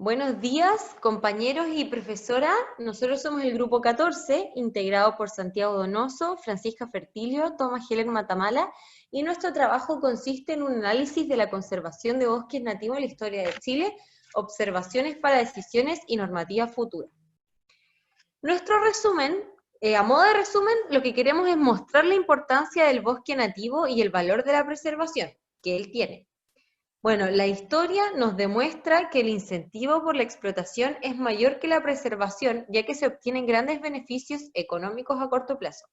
Buenos días, compañeros y profesora. Nosotros somos el grupo 14, integrado por Santiago Donoso, Francisca Fertilio, Tomás Helen Matamala, y nuestro trabajo consiste en un análisis de la conservación de bosques nativos en la historia de Chile, observaciones para decisiones y normativas futuras. Nuestro resumen, a modo de resumen, lo que queremos es mostrar la importancia del bosque nativo y el valor de la preservación que él tiene. Bueno, la historia nos demuestra que el incentivo por la explotación es mayor que la preservación, ya que se obtienen grandes beneficios económicos a corto plazo.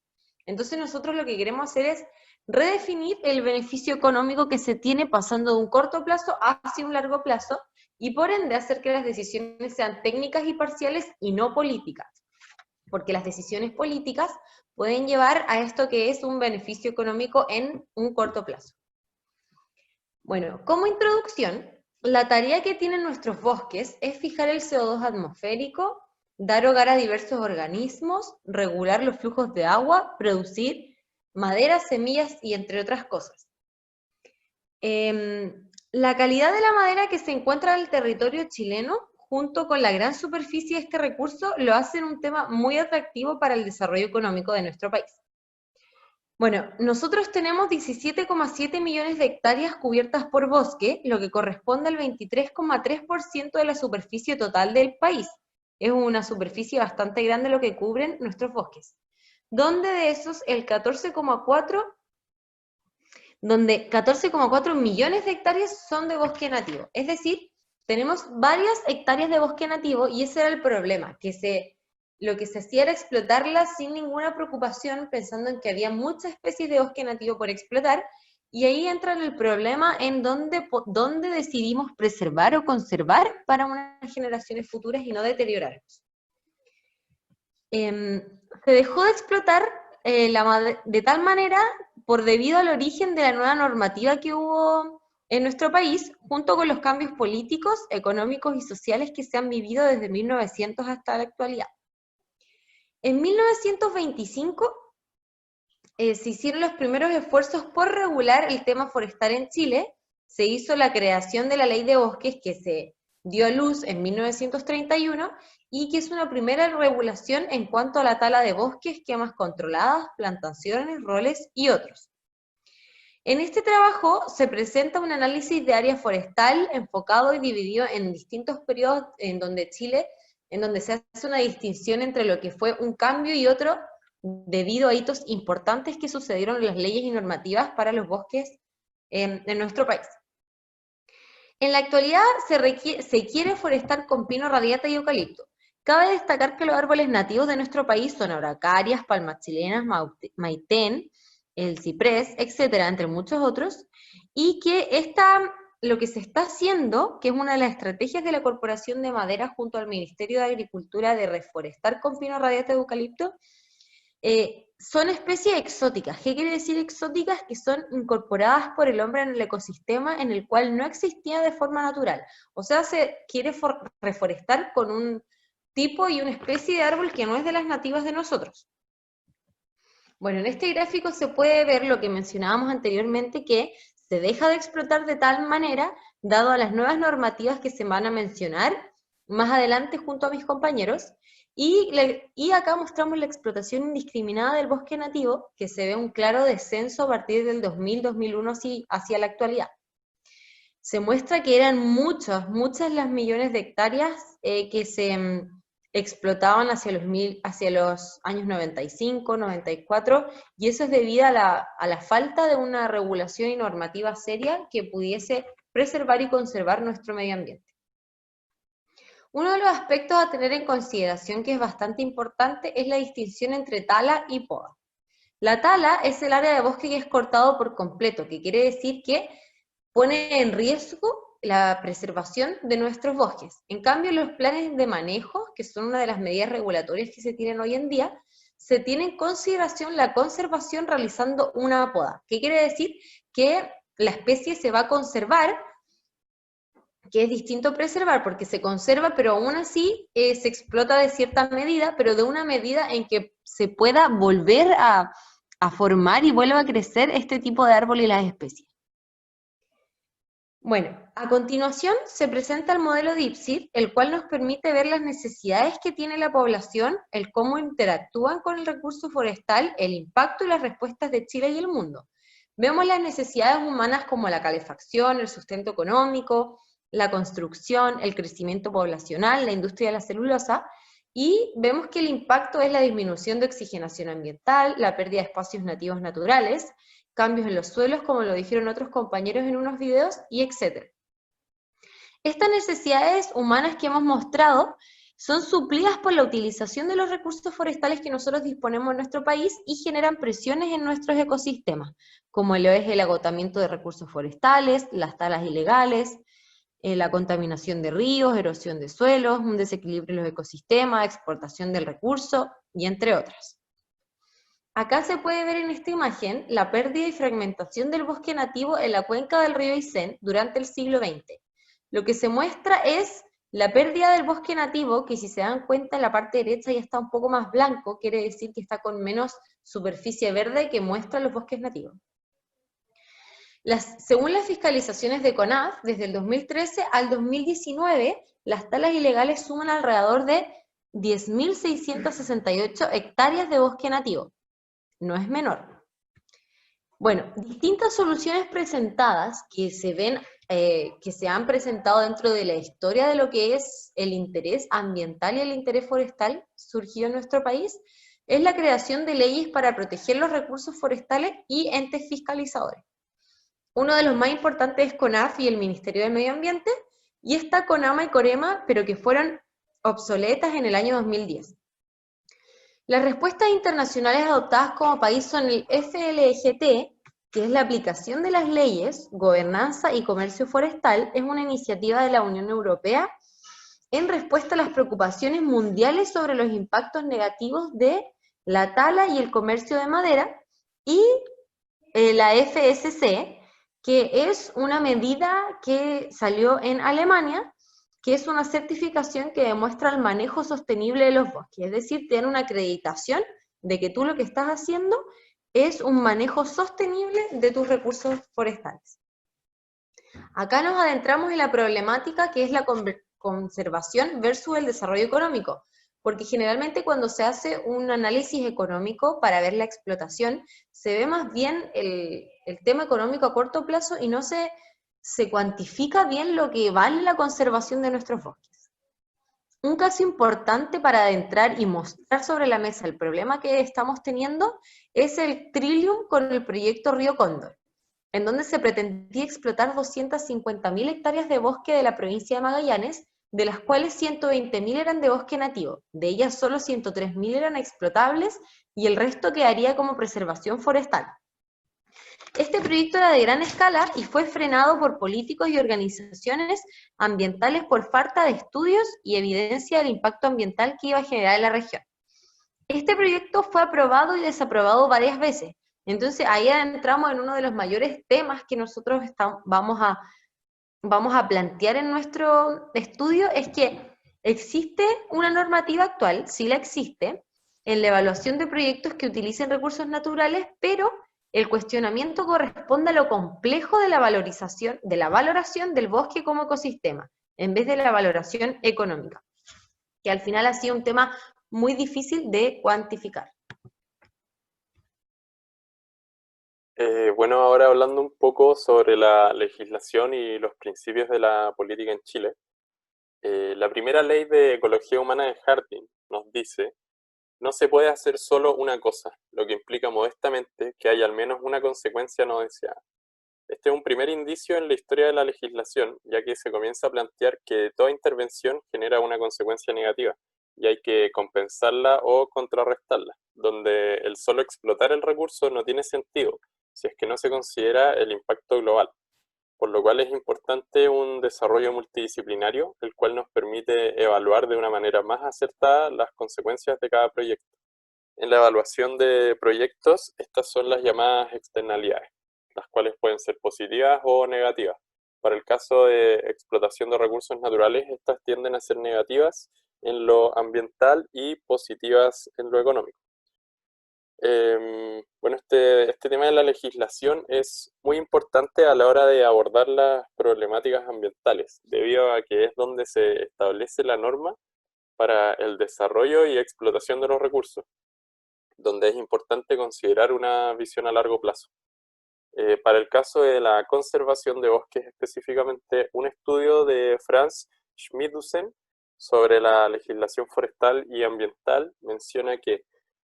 Entonces nosotros lo que queremos hacer es redefinir el beneficio económico que se tiene pasando de un corto plazo hacia un largo plazo, y por ende hacer que las decisiones sean técnicas y parciales y no políticas, porque las decisiones políticas pueden llevar a esto que es un beneficio económico en un corto plazo. Bueno, como introducción, la tarea que tienen nuestros bosques es fijar el CO2 atmosférico, dar hogar a diversos organismos, regular los flujos de agua, producir madera, semillas y entre otras cosas. La calidad de la madera que se encuentra en el territorio chileno, junto con la gran superficie de este recurso, lo hacen un tema muy atractivo para el desarrollo económico de nuestro país. Bueno, nosotros tenemos 17,7 millones de hectáreas cubiertas por bosque, lo que corresponde al 23,3% de la superficie total del país. Es una superficie bastante grande lo que cubren nuestros bosques. Donde de esos el 14,4 millones de hectáreas son de bosque nativo. Es decir, tenemos varias hectáreas de bosque nativo y ese era el problema, lo que se hacía era explotarlas sin ninguna preocupación, pensando en que había muchas especies de bosque nativo por explotar, y ahí entra el problema en dónde decidimos preservar o conservar para unas generaciones futuras y no deteriorarlos. Se dejó de explotar de tal manera debido al origen de la nueva normativa que hubo en nuestro país, junto con los cambios políticos, económicos y sociales que se han vivido desde 1900 hasta la actualidad. En 1925 se hicieron los primeros esfuerzos por regular el tema forestal en Chile. Se hizo la creación de la Ley de Bosques, que se dio a luz en 1931, y que es una primera regulación en cuanto a la tala de bosques, quemas controladas, plantaciones, roles y otros. En este trabajo se presenta un análisis de área forestal enfocado y dividido en distintos periodos en donde se hace una distinción entre lo que fue un cambio y otro debido a hitos importantes que sucedieron en las leyes y normativas para los bosques en nuestro país. En la actualidad se quiere forestar con pino radiata y eucalipto. Cabe destacar que los árboles nativos de nuestro país son araucarias, palmas chilenas, maitén, el ciprés, etcétera, entre muchos otros, y que lo que se está haciendo, que es una de las estrategias de la Corporación de Madera junto al Ministerio de Agricultura de reforestar con pino radiata y eucalipto, son especies exóticas. ¿Qué quiere decir exóticas? Que son incorporadas por el hombre en el ecosistema en el cual no existía de forma natural. O sea, se quiere reforestar con un tipo y una especie de árbol que no es de las nativas de nosotros. Bueno, en este gráfico se puede ver lo que mencionábamos anteriormente, que se deja de explotar de tal manera, dado a las nuevas normativas que se van a mencionar más adelante junto a mis compañeros, y acá mostramos la explotación indiscriminada del bosque nativo, que se ve un claro descenso a partir del 2000-2001 hacia la actualidad. Se muestra que eran muchas las millones de hectáreas que se explotaban hacia los años 95, 94, y eso es debido a la falta de una regulación y normativa seria que pudiese preservar y conservar nuestro medio ambiente. Uno de los aspectos a tener en consideración que es bastante importante es la distinción entre tala y poda. La tala es el área de bosque que es cortado por completo, que quiere decir que pone en riesgo la preservación de nuestros bosques. En cambio, los planes de manejo, que son una de las medidas regulatorias que se tienen hoy en día, se tiene en consideración la conservación realizando una poda. ¿Qué quiere decir? Que la especie se va a conservar, que es distinto preservar, porque se conserva, pero aún así se explota de cierta medida, pero de una medida en que se pueda volver a formar y vuelva a crecer este tipo de árbol y las especies. Bueno, a continuación se presenta el modelo DeepSeek, el cual nos permite ver las necesidades que tiene la población, el cómo interactúan con el recurso forestal, el impacto y las respuestas de Chile y el mundo. Vemos las necesidades humanas como la calefacción, el sustento económico, la construcción, el crecimiento poblacional, la industria de la celulosa, y vemos que el impacto es la disminución de oxigenación ambiental, la pérdida de espacios nativos naturales, cambios en los suelos, como lo dijeron otros compañeros en unos videos, y etc. Estas necesidades humanas que hemos mostrado son suplidas por la utilización de los recursos forestales que nosotros disponemos en nuestro país y generan presiones en nuestros ecosistemas, como lo es el agotamiento de recursos forestales, las talas ilegales, la contaminación de ríos, erosión de suelos, un desequilibrio en los ecosistemas, exportación del recurso, y entre otras. Acá se puede ver en esta imagen la pérdida y fragmentación del bosque nativo en la cuenca del río Aysén durante el siglo XX. Lo que se muestra es la pérdida del bosque nativo, que si se dan cuenta en la parte derecha ya está un poco más blanco, quiere decir que está con menos superficie verde que muestra los bosques nativos. Según las fiscalizaciones de CONAF, desde el 2013 al 2019, las talas ilegales suman alrededor de 10.668 hectáreas de bosque nativo. No es menor. Bueno, distintas soluciones presentadas que se han presentado dentro de la historia de lo que es el interés ambiental y el interés forestal surgido en nuestro país, es la creación de leyes para proteger los recursos forestales y entes fiscalizadores. Uno de los más importantes es CONAF y el Ministerio del Medio Ambiente, y está CONAMA y COREMA, pero que fueron obsoletas en el año 2010. Las respuestas internacionales adoptadas como país son el FLEGT, que es la aplicación de las leyes, gobernanza y comercio forestal, es una iniciativa de la Unión Europea en respuesta a las preocupaciones mundiales sobre los impactos negativos de la tala y el comercio de madera, y la FSC, que es una medida que salió en Alemania, que es una certificación que demuestra el manejo sostenible de los bosques, es decir, tiene una acreditación de que tú lo que estás haciendo es un manejo sostenible de tus recursos forestales. Acá nos adentramos en la problemática que es la conservación versus el desarrollo económico, porque generalmente cuando se hace un análisis económico para ver la explotación, se ve más bien el tema económico a corto plazo y no se cuantifica bien lo que vale la conservación de nuestros bosques. Un caso importante para adentrar y mostrar sobre la mesa el problema que estamos teniendo es el Trillium con el proyecto Río Cóndor, en donde se pretendía explotar 250.000 hectáreas de bosque de la provincia de Magallanes, de las cuales 120.000 eran de bosque nativo, de ellas solo 103.000 eran explotables y el resto quedaría como preservación forestal. Este proyecto era de gran escala y fue frenado por políticos y organizaciones ambientales por falta de estudios y evidencia del impacto ambiental que iba a generar en la región. Este proyecto fue aprobado y desaprobado varias veces, entonces ahí entramos en uno de los mayores temas que nosotros vamos a plantear en nuestro estudio, es que existe una normativa actual, sí la existe, en la evaluación de proyectos que utilicen recursos naturales, pero el cuestionamiento corresponde a lo complejo de la valoración del bosque como ecosistema, en vez de la valoración económica, que al final ha sido un tema muy difícil de cuantificar. Bueno, ahora hablando un poco sobre la legislación y los principios de la política en Chile, la primera ley de ecología humana de Harding nos dice: no se puede hacer solo una cosa, lo que implica modestamente que haya al menos una consecuencia no deseada. Este es un primer indicio en la historia de la legislación, ya que se comienza a plantear que toda intervención genera una consecuencia negativa y hay que compensarla o contrarrestarla, donde el solo explotar el recurso no tiene sentido si es que no se considera el impacto global, por lo cual es importante un desarrollo multidisciplinario, el cual nos permite evaluar de una manera más acertada las consecuencias de cada proyecto. En la evaluación de proyectos, estas son las llamadas externalidades, las cuales pueden ser positivas o negativas. Para el caso de explotación de recursos naturales, estas tienden a ser negativas en lo ambiental y positivas en lo económico. Bueno, este tema de la legislación es muy importante a la hora de abordar las problemáticas ambientales, debido a que es donde se establece la norma para el desarrollo y explotación de los recursos, donde es importante considerar una visión a largo plazo. Para el caso de la conservación de bosques específicamente, un estudio de Franz Schmidhusen sobre la legislación forestal y ambiental menciona que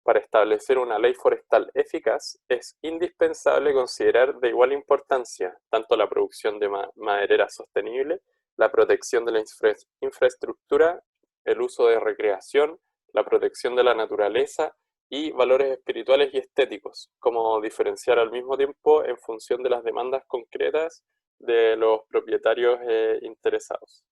para establecer una ley forestal eficaz es indispensable considerar de igual importancia tanto la producción de maderera sostenible, la protección de la infraestructura, el uso de recreación, la protección de la naturaleza y valores espirituales y estéticos, como diferenciar al mismo tiempo en función de las demandas concretas de los propietarios interesados.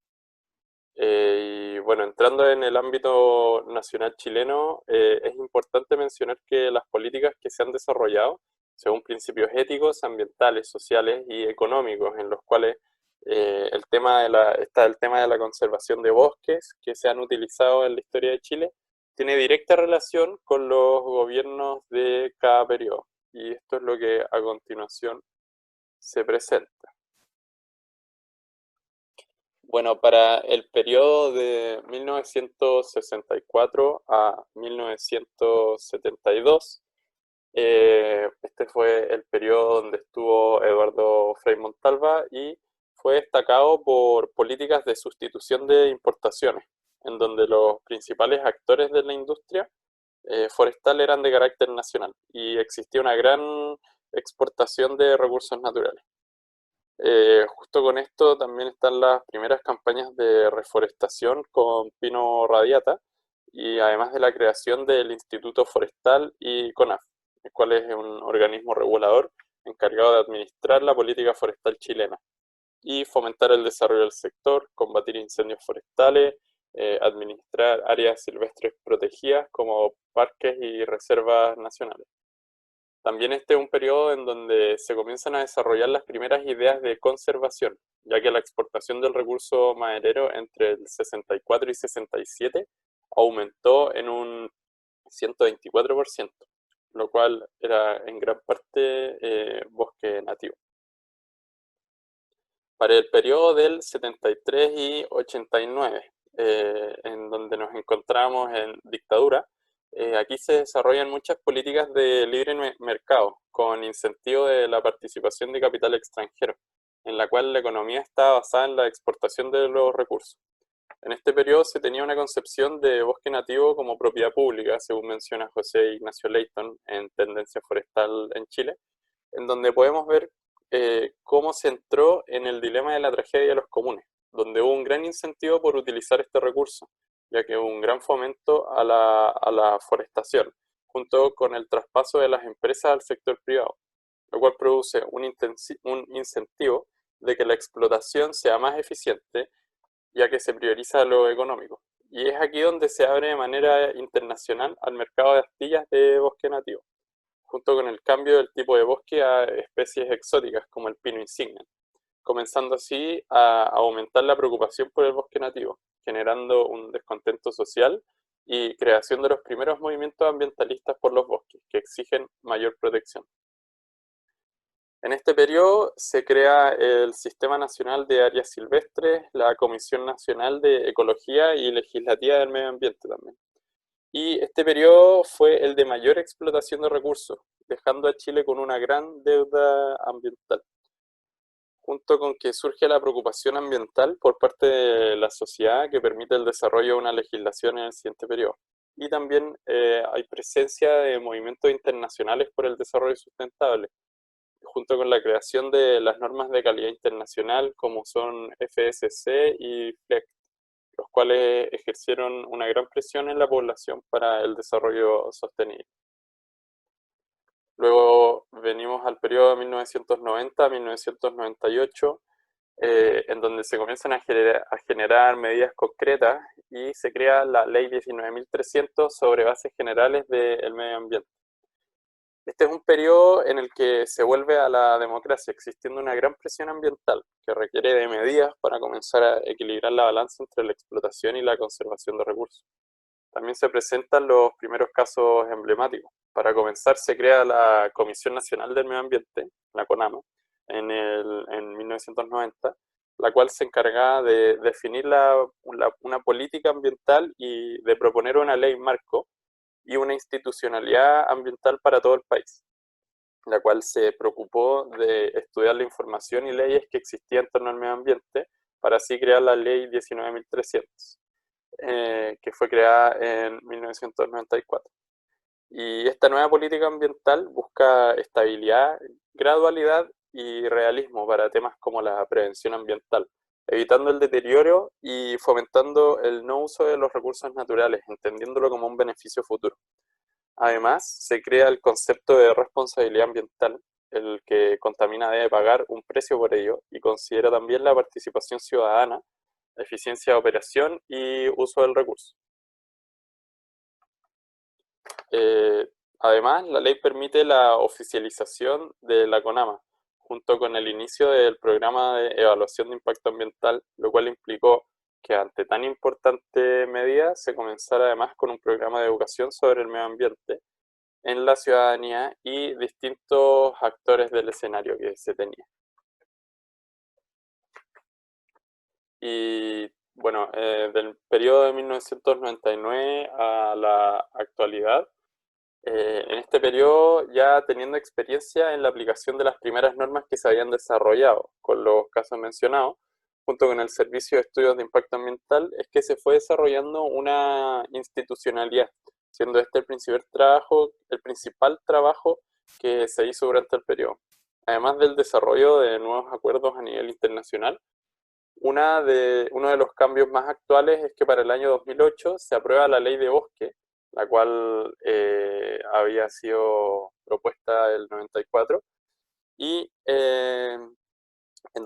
Y bueno, entrando en el ámbito nacional chileno, es importante mencionar que las políticas que se han desarrollado, según principios éticos, ambientales, sociales y económicos, en los cuales está el tema de la conservación de bosques que se han utilizado en la historia de Chile, tiene directa relación con los gobiernos de cada periodo. Y esto es lo que a continuación se presenta. Bueno, para el periodo de 1964 a 1972, este fue el periodo donde estuvo Eduardo Frei Montalva y fue destacado por políticas de sustitución de importaciones, en donde los principales actores de la industria forestal eran de carácter nacional y existía una gran exportación de recursos naturales. Justo con esto también están las primeras campañas de reforestación con pino radiata y además de la creación del Instituto Forestal y CONAF, el cual es un organismo regulador encargado de administrar la política forestal chilena y fomentar el desarrollo del sector, combatir incendios forestales, administrar áreas silvestres protegidas como parques y reservas nacionales. También este es un periodo en donde se comienzan a desarrollar las primeras ideas de conservación, ya que la exportación del recurso maderero entre el 64 y 67 aumentó en un 124%, lo cual era en gran parte bosque nativo. Para el periodo del 73 y 89, en donde nos encontramos en dictadura, aquí se desarrollan muchas políticas de libre mercado, con incentivo de la participación de capital extranjero, en la cual la economía está basada en la exportación de los recursos. En este periodo se tenía una concepción de bosque nativo como propiedad pública, según menciona José Ignacio Leighton en Tendencia Forestal en Chile, en donde podemos ver cómo se entró en el dilema de la tragedia de los comunes, donde hubo un gran incentivo por utilizar este recurso, ya que hubo un gran fomento a la forestación, junto con el traspaso de las empresas al sector privado, lo cual produce un incentivo de que la explotación sea más eficiente, ya que se prioriza lo económico. Y es aquí donde se abre de manera internacional al mercado de astillas de bosque nativo, junto con el cambio del tipo de bosque a especies exóticas como el pino insignia, comenzando así a aumentar la preocupación por el bosque nativo, generando un descontento social y creación de los primeros movimientos ambientalistas por los bosques, que exigen mayor protección. En este periodo se crea el Sistema Nacional de Áreas Silvestres, la Comisión Nacional de Ecología y Legislativa del Medio Ambiente también. Y este periodo fue el de mayor explotación de recursos, dejando a Chile con una gran deuda ambiental, junto con que surge la preocupación ambiental por parte de la sociedad que permite el desarrollo de una legislación en el siguiente periodo. Y también hay presencia de movimientos internacionales por el desarrollo sustentable, junto con la creación de las normas de calidad internacional como son FSC y FLEGT, los cuales ejercieron una gran presión en la población para el desarrollo sostenible. Luego venimos al periodo de 1990 a 1998, en donde se comienzan a generar medidas concretas y se crea la Ley 19.300 sobre bases generales del medio ambiente. Este es un periodo en el que se vuelve a la democracia, existiendo una gran presión ambiental que requiere de medidas para comenzar a equilibrar la balanza entre la explotación y la conservación de recursos. También se presentan los primeros casos emblemáticos, Para comenzar, se crea la Comisión Nacional del Medio Ambiente, la CONAMA, en 1990, la cual se encargaba de definir una política ambiental y de proponer una ley marco y una institucionalidad ambiental para todo el país, la cual se preocupó de estudiar la información y leyes que existían en torno al medio ambiente para así crear la ley 19.300, que fue creada en 1994. Y esta nueva política ambiental busca estabilidad, gradualidad y realismo para temas como la prevención ambiental, evitando el deterioro y fomentando el no uso de los recursos naturales, entendiéndolo como un beneficio futuro. Además, se crea el concepto de responsabilidad ambiental, el que contamina debe pagar un precio por ello, y considera también la participación ciudadana, eficiencia de operación y uso del recurso. Además, la ley permite la oficialización de la CONAMA, junto con el inicio del programa de evaluación de impacto ambiental, lo cual implicó que ante tan importante medida se comenzara además con un programa de educación sobre el medio ambiente en la ciudadanía y distintos actores del escenario que se tenía. Y bueno, del periodo de 1999 a la actualidad, en este periodo ya teniendo experiencia en la aplicación de las primeras normas que se habían desarrollado con los casos mencionados, junto con el Servicio de Estudios de Impacto Ambiental, es que se fue desarrollando una institucionalidad, siendo este el principal trabajo que se hizo durante el periodo. Además del desarrollo de nuevos acuerdos a nivel internacional, uno de los cambios más actuales es que para el año 2008 se aprueba la Ley de Bosque, la cual había sido propuesta el 94, y en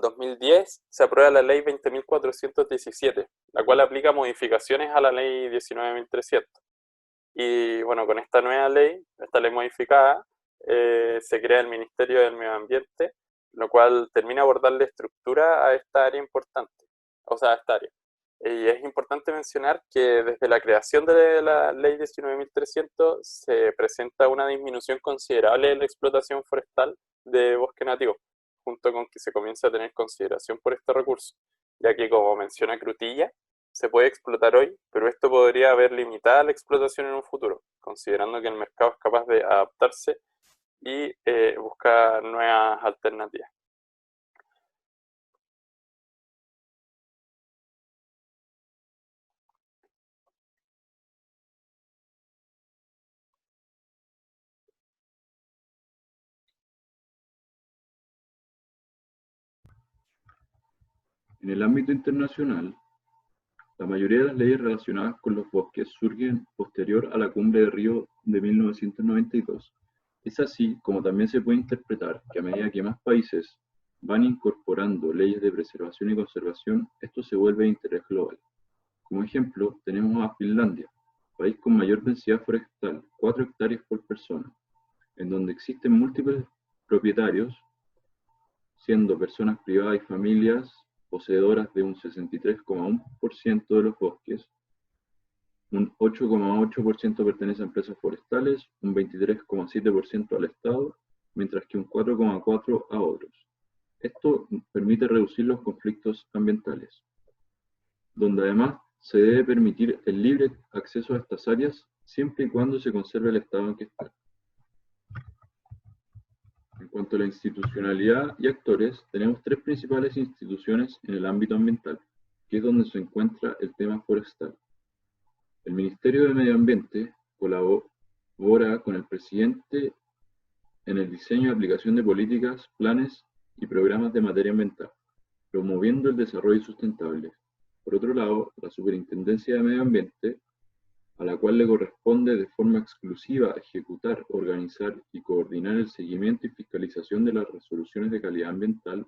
2010 se aprueba la Ley 20.417, la cual aplica modificaciones a la Ley 19.300. Y bueno, con esta nueva ley, esta ley modificada, se crea el Ministerio del Medio Ambiente, lo cual termina por darle estructura a esta área importante, o sea, a esta área. Y es importante mencionar que desde la creación de la ley 19.300 se presenta una disminución considerable de la explotación forestal de bosque nativo, junto con que se comienza a tener consideración por este recurso, ya que como menciona Crutilla, se puede explotar hoy, pero esto podría haber limitada la explotación en un futuro, considerando que el mercado es capaz de adaptarse y buscar nuevas alternativas. En el ámbito internacional, la mayoría de las leyes relacionadas con los bosques surgen posterior a la Cumbre de Río de 1992. Es así como también se puede interpretar que a medida que más países van incorporando leyes de preservación y conservación, esto se vuelve de interés global. Como ejemplo, tenemos a Finlandia, país con mayor densidad forestal, 4 hectáreas por persona, en donde existen múltiples propietarios, siendo personas privadas y familias poseedoras de un 63,1% de los bosques, un 8,8% pertenece a empresas forestales, un 23,7% al Estado, mientras que un 4,4% a otros. Esto permite reducir los conflictos ambientales, donde además se debe permitir el libre acceso a estas áreas siempre y cuando se conserve el estado en que están. En cuanto a la institucionalidad y actores, tenemos 3 principales instituciones en el ámbito ambiental, que es donde se encuentra el tema forestal. El Ministerio de Medio Ambiente colabora con el presidente en el diseño y aplicación de políticas, planes y programas de materia ambiental, promoviendo el desarrollo sustentable. Por otro lado, la Superintendencia de Medio Ambiente, a la cual le corresponde de forma exclusiva ejecutar, organizar y coordinar el seguimiento y fiscalización de las resoluciones de calidad ambiental,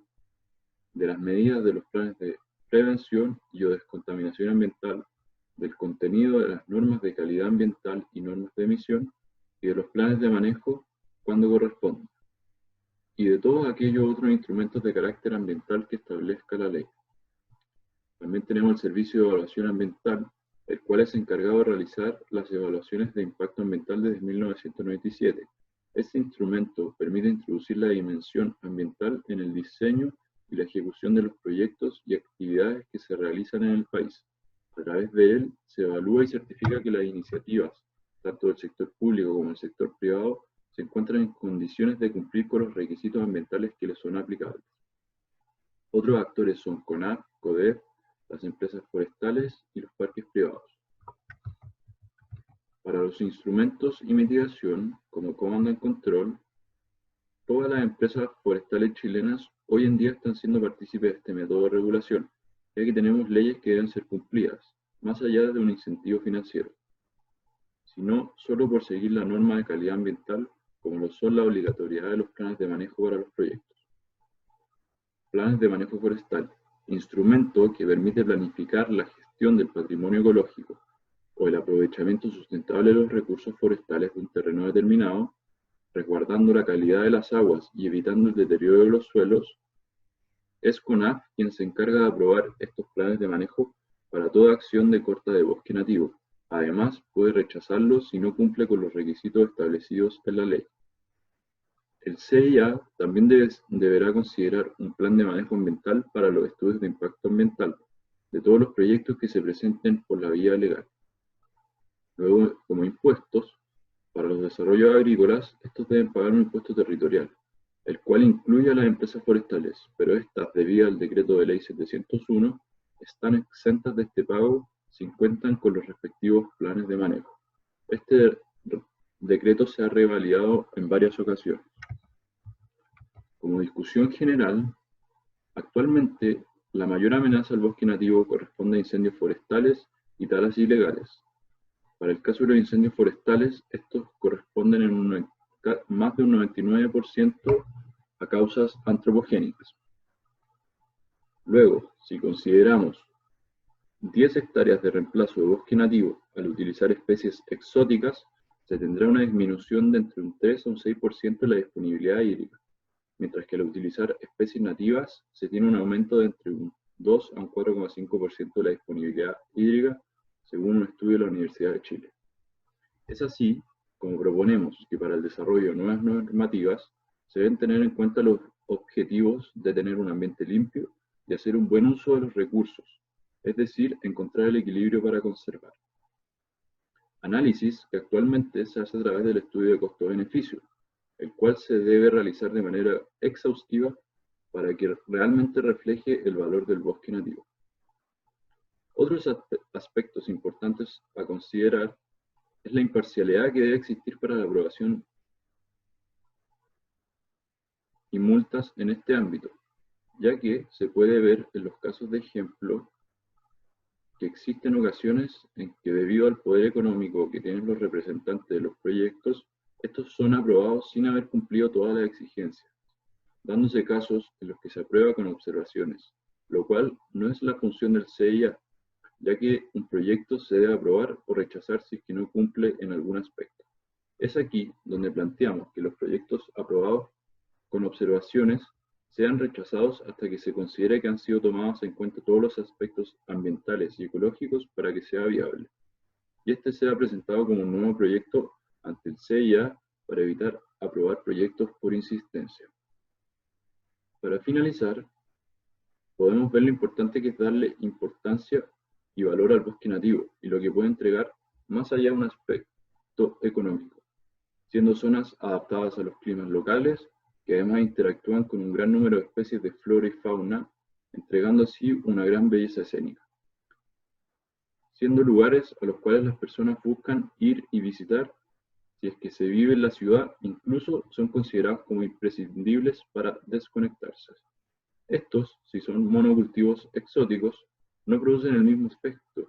de las medidas de los planes de prevención y o descontaminación ambiental, del contenido de las normas de calidad ambiental y normas de emisión, y de los planes de manejo cuando corresponda, y de todos aquellos otros instrumentos de carácter ambiental que establezca la ley. También tenemos el Servicio de Evaluación Ambiental, el cual es encargado de realizar las evaluaciones de impacto ambiental desde 1997. Este instrumento permite introducir la dimensión ambiental en el diseño y la ejecución de los proyectos y actividades que se realizan en el país. A través de él se evalúa y certifica que las iniciativas, tanto del sector público como del sector privado, se encuentran en condiciones de cumplir con los requisitos ambientales que les son aplicables. Otros actores son CONAF, CODEF, las empresas forestales y los parques privados. Para los instrumentos y mitigación, como Command and Control, todas las empresas forestales chilenas hoy en día están siendo partícipes de este método de regulación, ya que tenemos leyes que deben ser cumplidas, más allá de un incentivo financiero, sino solo por seguir la norma de calidad ambiental, como lo son la obligatoriedad de los planes de manejo para los proyectos. Planes de manejo forestal, instrumento que permite planificar la gestión del patrimonio ecológico o el aprovechamiento sustentable de los recursos forestales de un terreno determinado, resguardando la calidad de las aguas y evitando el deterioro de los suelos. Es CONAF quien se encarga de aprobar estos planes de manejo para toda acción de corta de bosque nativo. Además, puede rechazarlos si no cumple con los requisitos establecidos en la ley. El CIA también deberá considerar un plan de manejo ambiental para los estudios de impacto ambiental de todos los proyectos que se presenten por la vía legal. Luego, como impuestos, para los desarrollos agrícolas, estos deben pagar un impuesto territorial, el cual incluye a las empresas forestales, pero estas, debido al decreto de ley 701, están exentas de este pago si cuentan con los respectivos planes de manejo. Este decreto se ha revalidado en varias ocasiones. Como discusión general, actualmente la mayor amenaza al bosque nativo corresponde a incendios forestales y talas ilegales. Para el caso de los incendios forestales, estos corresponden en más de un 99% a causas antropogénicas. Luego, si consideramos 10 hectáreas de reemplazo de bosque nativo al utilizar especies exóticas, se tendrá una disminución de entre un 3 a un 6% de la disponibilidad hídrica, mientras que al utilizar especies nativas se tiene un aumento de entre un 2 a un 4,5% de la disponibilidad hídrica, según un estudio de la Universidad de Chile. Es así como proponemos que para el desarrollo de nuevas normativas se deben tener en cuenta los objetivos de tener un ambiente limpio y hacer un buen uso de los recursos, es decir, encontrar el equilibrio para conservar. Análisis que actualmente se hace a través del estudio de costo-beneficio, el cual se debe realizar de manera exhaustiva para que realmente refleje el valor del bosque nativo. Otros aspectos importantes a considerar es la imparcialidad que debe existir para la aprobación y multas en este ámbito, ya que se puede ver en los casos de ejemplo que existen ocasiones en que debido al poder económico que tienen los representantes de los proyectos, estos son aprobados sin haber cumplido todas las exigencias, dándose casos en los que se aprueba con observaciones, lo cual no es la función del CIA, ya que un proyecto se debe aprobar o rechazar si es que no cumple en algún aspecto. Es aquí donde planteamos que los proyectos aprobados con observaciones sean rechazados hasta que se considere que han sido tomados en cuenta todos los aspectos ambientales y ecológicos para que sea viable, y este sea presentado como un nuevo proyecto ante el CIA para evitar aprobar proyectos por insistencia. Para finalizar, podemos ver lo importante que es darle importancia y valor al bosque nativo y lo que puede entregar más allá de un aspecto económico, siendo zonas adaptadas a los climas locales que además interactúan con un gran número de especies de flora y fauna, entregando así una gran belleza escénica, siendo lugares a los cuales las personas buscan ir y visitar. Si es que se vive en la ciudad, incluso son considerados como imprescindibles para desconectarse. Estos, si son monocultivos exóticos, no producen el mismo aspecto,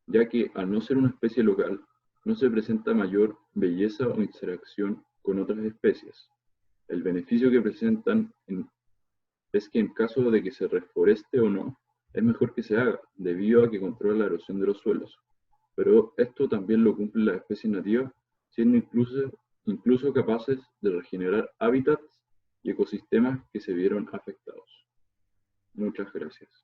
ya que al no ser una especie local, no se presenta mayor belleza o interacción con otras especies. El beneficio que presentan es que en caso de que se reforeste o no, es mejor que se haga, debido a que controla la erosión de los suelos. Pero esto también lo cumplen las especies nativas, siendo incluso capaces de regenerar hábitats y ecosistemas que se vieron afectados. Muchas gracias.